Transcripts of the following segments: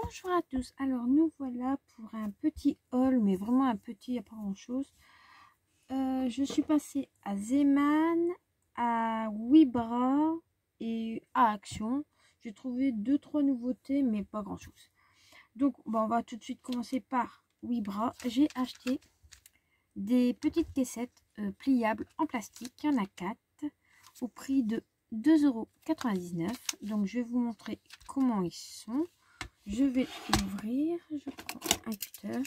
Bonjour à tous, alors nous voilà pour un petit haul, mais vraiment un petit, il n'y a pas grand chose. Je suis passée à Zeman, à Wibra et à Action. J'ai trouvé 2-3 nouveautés, mais pas grand chose. Donc on va tout de suite commencer par Wibra. J'ai acheté des petites caissettes pliables en plastique, il y en a 4 au prix de 2,99 €. Donc je vais vous montrer comment ils sont. Je vais l'ouvrir, je prends un cutter.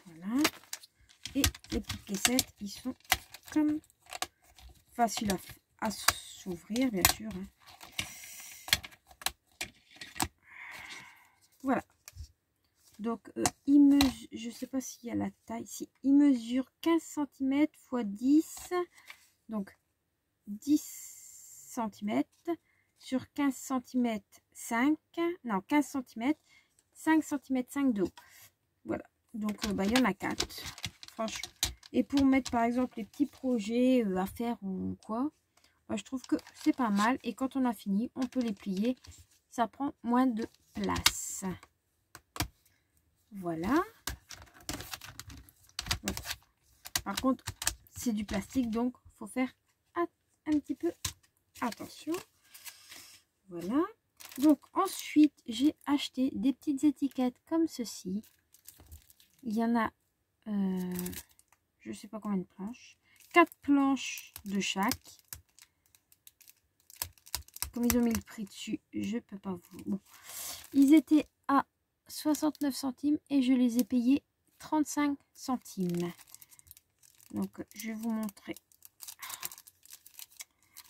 Voilà. Et les petites caissettes, ils sont comme faciles à s'ouvrir, bien sûr. Hein. Voilà. Donc, je sais pas s'il y a la taille. Si, il mesure 15 cm x 10. Donc, 10 cm sur 15 cm 5. Non, 15 cm. 5 cm 5 de haut. Voilà. Donc, il y en a 4. Franchement. Et pour mettre, par exemple, les petits projets à faire ou quoi, je trouve que c'est pas mal. Et quand on a fini, on peut les plier. Ça prend moins de place. Voilà. Donc, par contre, c'est du plastique, donc il faut faire un petit peu attention. Voilà. Donc, ensuite, j'ai acheté des petites étiquettes comme ceci. Il y en a, je sais pas combien de planches. 4 planches de chaque. Comme ils ont mis le prix dessus, je peux pas vous... Bon. Ils étaient à 69 centimes et je les ai payés 35 centimes. Donc, je vais vous montrer.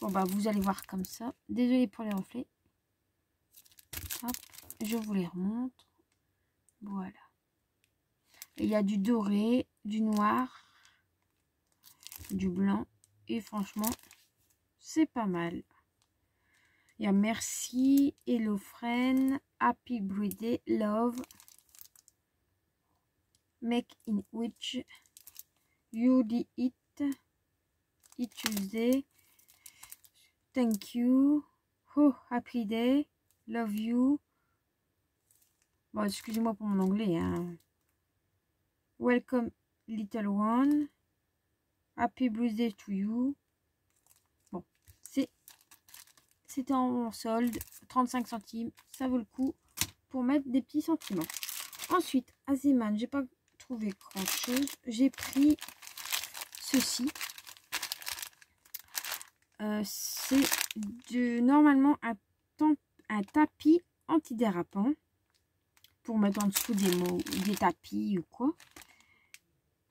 Bon, vous allez voir comme ça. Désolée pour les reflets. Hop, je vous les remontre. Voilà. Il y a du doré, du noir, du blanc. Et franchement, c'est pas mal. Il y a merci, hello friend, happy birthday, love, make in which, you did it, it Tuesday, thank you, oh happy day, love you. Bon, excusez-moi pour mon anglais. Hein. Welcome little one, happy birthday to you. Bon, c'était en solde, 35 centimes, ça vaut le coup pour mettre des petits sentiments. Ensuite, à Zeman, j'ai pas trouvé grand chose. J'ai pris ceci. C'est normalement un tapis antidérapant pour mettre en dessous des tapis ou quoi.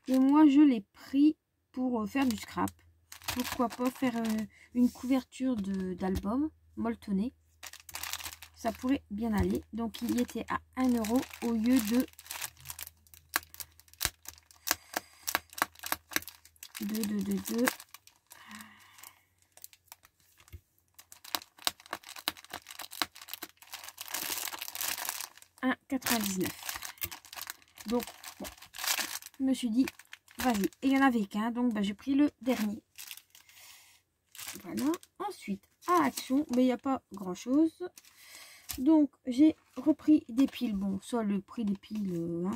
Et moi, je l'ai pris pour faire du scrap. Pourquoi pas faire une couverture d'album molletonné. Ça pourrait bien aller. Donc, il était à 1 € au lieu de 1,99 €. Donc, bon, je me suis dit, vas-y. Et il n'y en avait qu'un, donc j'ai pris le dernier. Voilà. Ensuite, à Action, mais il n'y a pas grand-chose. Donc, j'ai repris des piles. Bon, ça, le prix des piles,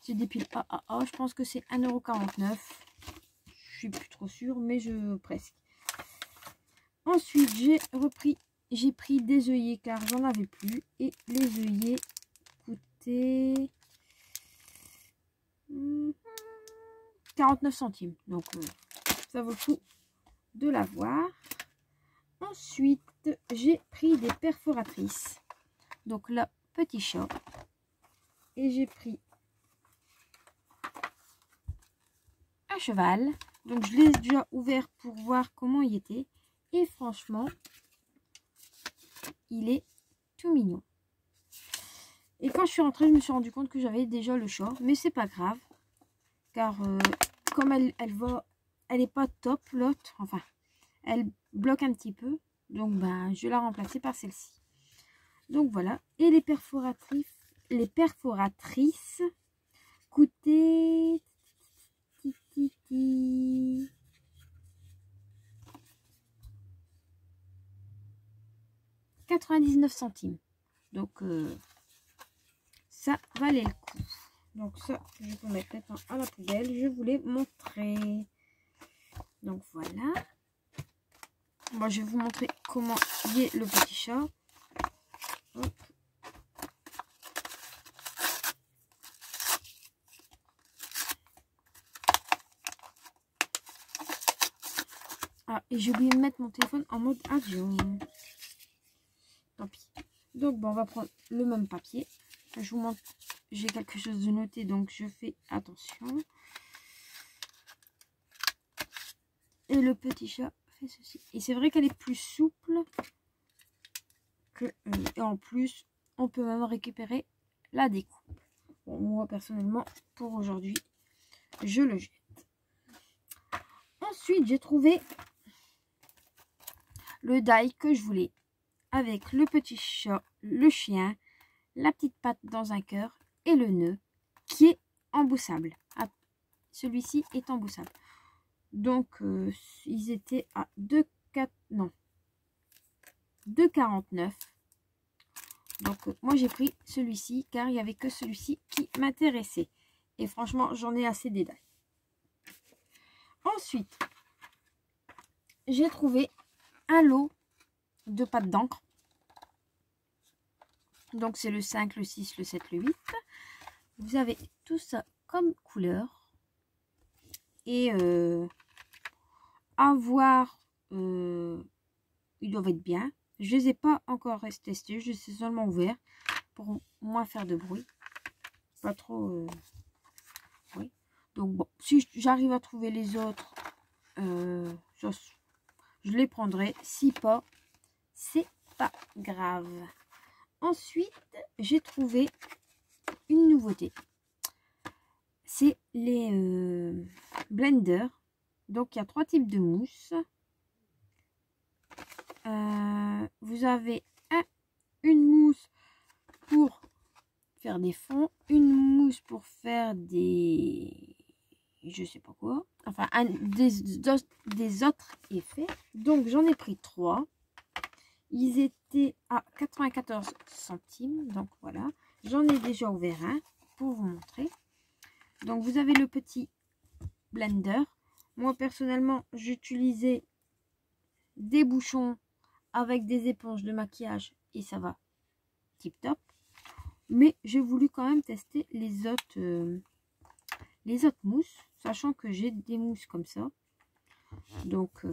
c'est des piles AAA. Je pense que c'est 1,49 €. Je suis plus trop sûre, mais presque. Ensuite, j'ai pris des œillets car j'en avais plus. Et les œillets coûtaient 49 centimes. Donc, ça vaut le coup de l'avoir. Ensuite, j'ai pris des perforatrices. Donc là, petit chat. Et j'ai pris un cheval. Donc, je l'ai déjà ouvert pour voir comment il était. Et franchement, il est tout mignon. Et quand je suis rentrée, je me suis rendu compte que j'avais déjà le chat. Mais c'est pas grave. Car comme elle est pas top, l'autre. Enfin, elle bloque un petit peu. Donc, je vais la remplacer par celle-ci. Donc, voilà. Et les perforatrices coûtaient 99 centimes. Donc, ça valait le coup. Donc, ça, je vais mettre maintenant à la poubelle. Je voulais montrer. Donc, voilà. Bon, je vais vous montrer comment y est le petit chat. Hop. Ah, et j'ai oublié de mettre mon téléphone en mode avion. Tant pis. Donc, bon, on va prendre le même papier. Je vous montre, j'ai quelque chose de noté, donc je fais attention. Et le petit chat fait ceci. Et c'est vrai qu'elle est plus souple que... et en plus, on peut même récupérer la découpe. Bon, moi, personnellement, pour aujourd'hui, je le jette. Ensuite, j'ai trouvé le die que je voulais. Avec le petit chat, le chien, la petite patte dans un cœur et le nœud qui est emboussable. Ah, celui-ci est emboussable. Donc, ils étaient à 2,49. Donc, moi, j'ai pris celui-ci car il n'y avait que celui-ci qui m'intéressait. Et franchement, j'en ai assez des die. Ensuite, j'ai trouvé un lot de pâte d'encre. Donc, c'est le 5, le 6, le 7, le 8. Vous avez tout ça comme couleur. Et à voir, ils doivent être bien. Je les ai pas encore testés, je les ai seulement ouverts pour moins faire de bruit. Pas trop... oui. Donc, bon, si j'arrive à trouver les autres, je les prendrai. Si pas, c'est pas grave. Ensuite, j'ai trouvé une nouveauté. C'est les blenders. Donc, il y a 3 types de mousse. Vous avez une mousse pour faire des fonds, une mousse pour faire des... je sais pas quoi. Enfin, des autres effets. Donc, j'en ai pris 3. Ils étaient à 94 centimes. Donc, voilà. J'en ai déjà ouvert un pour vous montrer. Donc, vous avez le petit blender. Moi, personnellement, j'utilisais des bouchons avec des éponges de maquillage et ça va tip top. Mais j'ai voulu quand même tester les autres mousses, sachant que j'ai des mousses comme ça. Donc,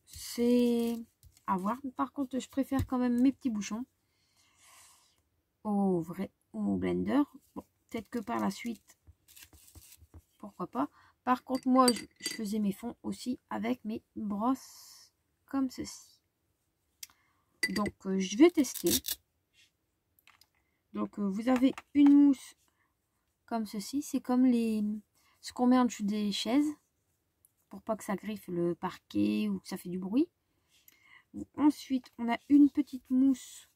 c'est à voir. Par contre, je préfère quand même mes petits bouchons au blender. Bon, peut-être que par la suite, pourquoi pas. Par contre, moi, je faisais mes fonds aussi avec mes brosses comme ceci. Donc, je vais tester. Donc, vous avez une mousse comme ceci. C'est comme ce qu'on met en dessous des chaises pour pas que ça griffe le parquet ou que ça fait du bruit. Ensuite, on a une petite mousse,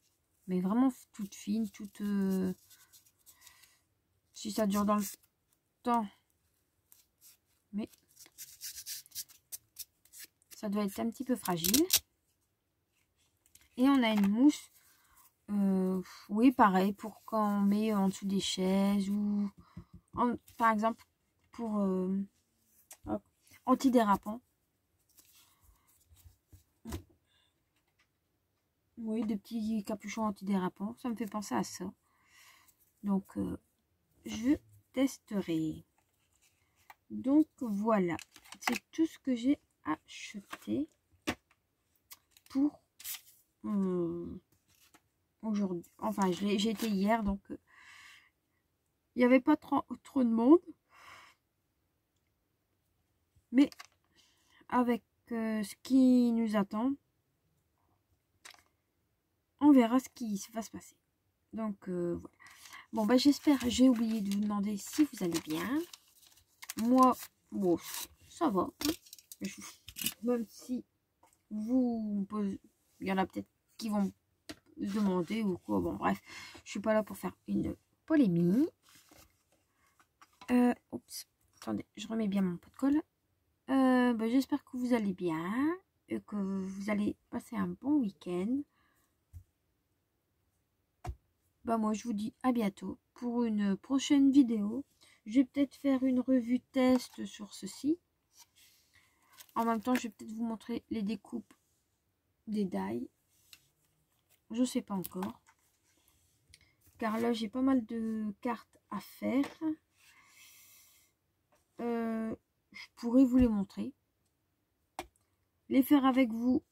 mais vraiment toute fine, toute... si ça dure dans le temps. Mais ça doit être un petit peu fragile. Et on a une mousse, oui, pareil, pour quand on met en dessous des chaises ou, par exemple, pour antidérapant. Oui, des petits capuchons antidérapants. Ça me fait penser à ça. Donc, je testerai. Donc, voilà. C'est tout ce que j'ai acheté pour aujourd'hui. Enfin, j'ai été hier, donc il n'y avait pas trop de monde. Mais avec ce qui nous attend, on verra ce qui va se passer. Donc, voilà. Bon, bah, j'espère, j'ai oublié de vous demander si vous allez bien. Moi, bon, ça va. Hein. Même si vous posez, il y en a peut-être qui vont se demander ou quoi. Bon, bref, je suis pas là pour faire une polémique. Oups, attendez, je remets bien mon pot de colle. Bah, j'espère que vous allez bien et que vous allez passer un bon week-end. bah moi je vous dis à bientôt pour une prochaine vidéo. Je vais peut-être faire une revue test sur ceci. En même temps, je vais peut-être vous montrer les découpes des die. Je sais pas encore. Car là, j'ai pas mal de cartes à faire. Je pourrais vous les montrer. Les faire avec vous,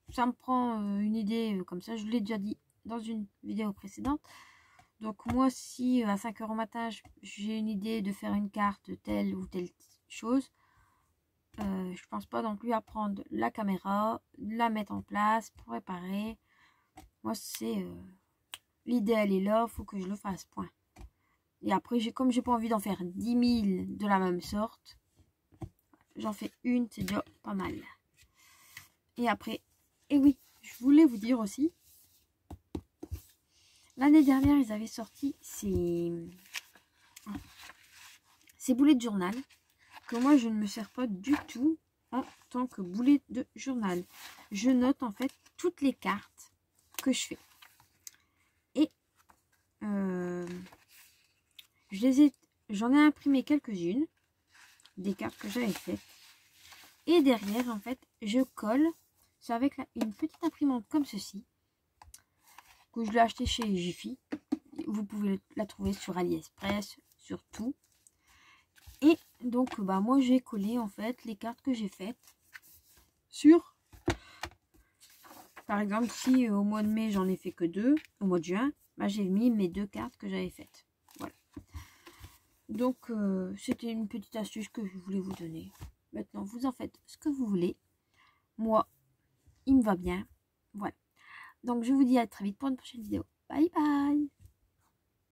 ça me prend une idée comme ça. Je vous l'ai déjà dit dans une vidéo précédente. Donc moi, si à 5 h au matin, j'ai une idée de faire une carte telle ou telle chose, je pense pas non plus à prendre la caméra, la mettre en place pour réparer. Moi, c'est l'idée, elle est là, faut que je le fasse, point. Et après, comme j'ai pas envie d'en faire 10 000 de la même sorte, j'en fais une, c'est déjà pas mal. Et après, et oui, je voulais vous dire aussi, l'année dernière, ils avaient sorti ces boulets de journal que moi, je ne me sers pas du tout en tant que boulet de journal. Je note en fait toutes les cartes que je fais. Et j'en ai imprimé quelques-unes des cartes que j'avais faites. Et derrière, en fait, je colle. C'est avec une petite imprimante comme ceci, que je l'ai acheté chez Jiffy. Vous pouvez la trouver sur AliExpress, sur tout. Et donc, bah, moi, j'ai collé, en fait, les cartes que j'ai faites sur... Par exemple, si au mois de mai, j'en ai fait que 2, au mois de juin, bah, j'ai mis mes 2 cartes que j'avais faites. Voilà. Donc, c'était une petite astuce que je voulais vous donner. Maintenant, vous en faites ce que vous voulez. Moi, il me va bien. Voilà. Donc, je vous dis à très vite pour une prochaine vidéo. Bye bye!